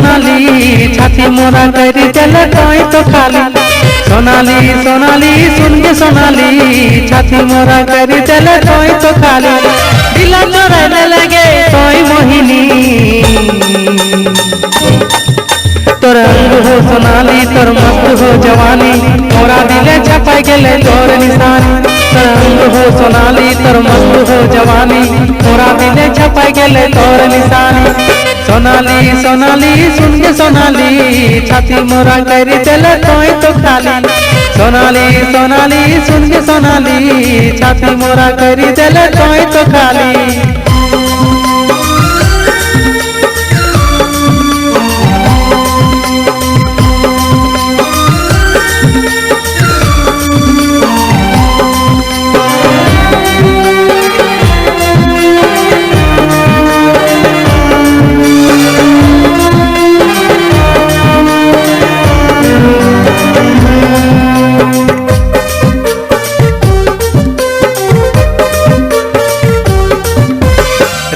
सोनाली छाती मोरा करी चले तोई तो खाली। सोनाली सोनाली सुन के सोनाली छाती मोरा करी चले तोई तो खाली। दिला चोराने लगे तोई मोहिनी तोर अंग हो सोनाली तोर मस्त हो जवानी मोरा दिले छपाई गेले तोर निशानी। तोर अंग हो सोनाली तोर मस्त हो जवानी मोरा दिले छपाई गेले तोर निशानी। सोनाली सोनाली सुन के सोनाली छाती मोरा करी चले तोई तो खाली। सोनाली सोनाली सुन के सोनाली छाती मोरा करी चले तोई तो खाली।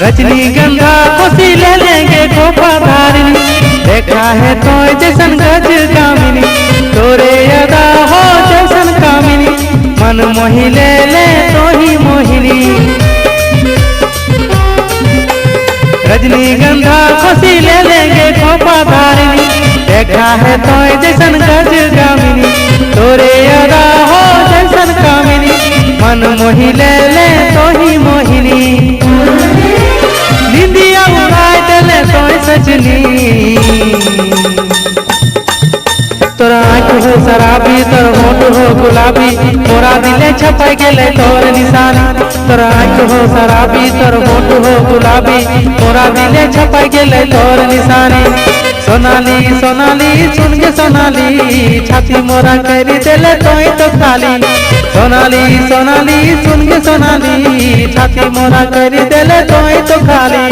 रजनीगंधा खुशी ले लेंगे गोपा धारिनी देखा है तो जैसन गज कामिनी तोरे अदा हो जैसन कामिनी मन मोहि ले ले तो ही मोहिनी। रजनीगंधा खुशी ले लेंगे गोपा धारिनी देखा है तो जैसन गज कामिनी तोरे अदा हो जैसन कामिनी मन मोहि ले ले तो ही मोहिनी। निंदिया उड़ाए देले तोय सजनी तोर आँख हो शराबी तोर होठ हो गुलाबी मोरा दिले छपाई गेले तोर निशानी। तोर आँख हो शराबी तोर होठ हो गुलाबी मोरा दिले छपाई गेले तोर निशानी। सोनाली सोनाली सुन के सोनाली छाती मोरा करी देले तोय तो खाली। सोनाली सोनाली सुन के सोनाली छाती मोरा करी देले तोय तो खाली।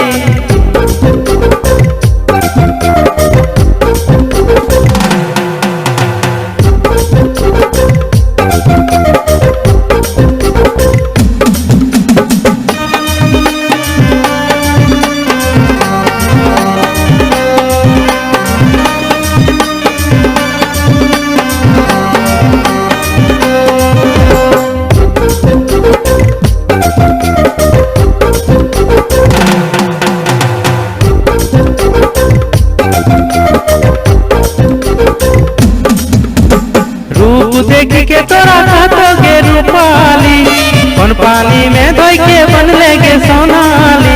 देख के तोरा खातोगे रूपाली कौन पानी में धोई के बन लेगे सोनाली।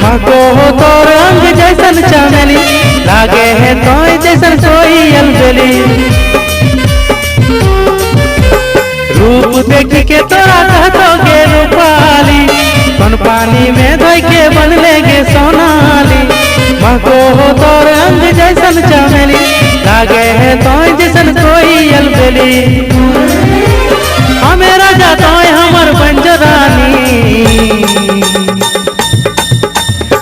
मको हो तोर अंग जैसन चमेली लागे है तो जैसन सोई अलबेली। रूप देख के तोरा खातोगे रूपाली कौन पानी में धोई के बन लेगे सोनाली। मको हो तोर अंग जैसन चमेली लागे है तो जैसन कोई अलबेली। हमें राजा तो हमर पंजरानी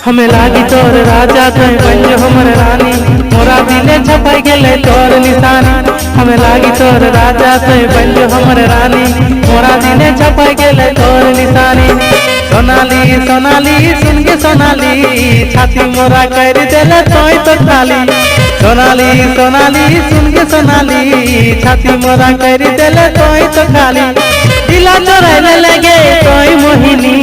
हमें लागी तोर राजा तो पंज हमर रानी मोरा दिले छपाई गेले तोर निशानी। हमें लागी तोर राजा तो पंज हमर रानी मोरा दिले छपाई गेले तोर निशानी। सोनाली सोनाली सुन के सोनाली छाती मोरा कर देले तोय तो खाली। सोनाली सोनाली सुन के सोनाली छाती मोरा कर देले तोय तो खाली। दिला चोराने लगे तोय मोहिनी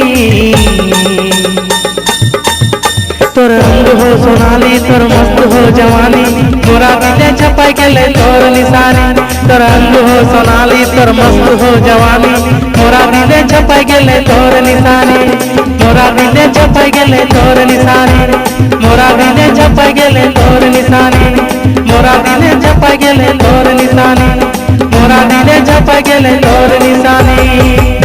तोर अंग हो सोनाली तोर मस्त हो जवानी मोरा दिले छपाई गेले तोर निशानी। तोर अंग हो सोनाली तोर मस्त हो जवानी मोरा दिले छपाई गेले तोर निशानी। मोरा दिले छपाई गेले तोर निशानी मोरा दिले छपाई गेले तोर निशानी मोरा दिले छपाई गेले तोर निशानी मोरा दिले छपाई गेले तोर निशानी।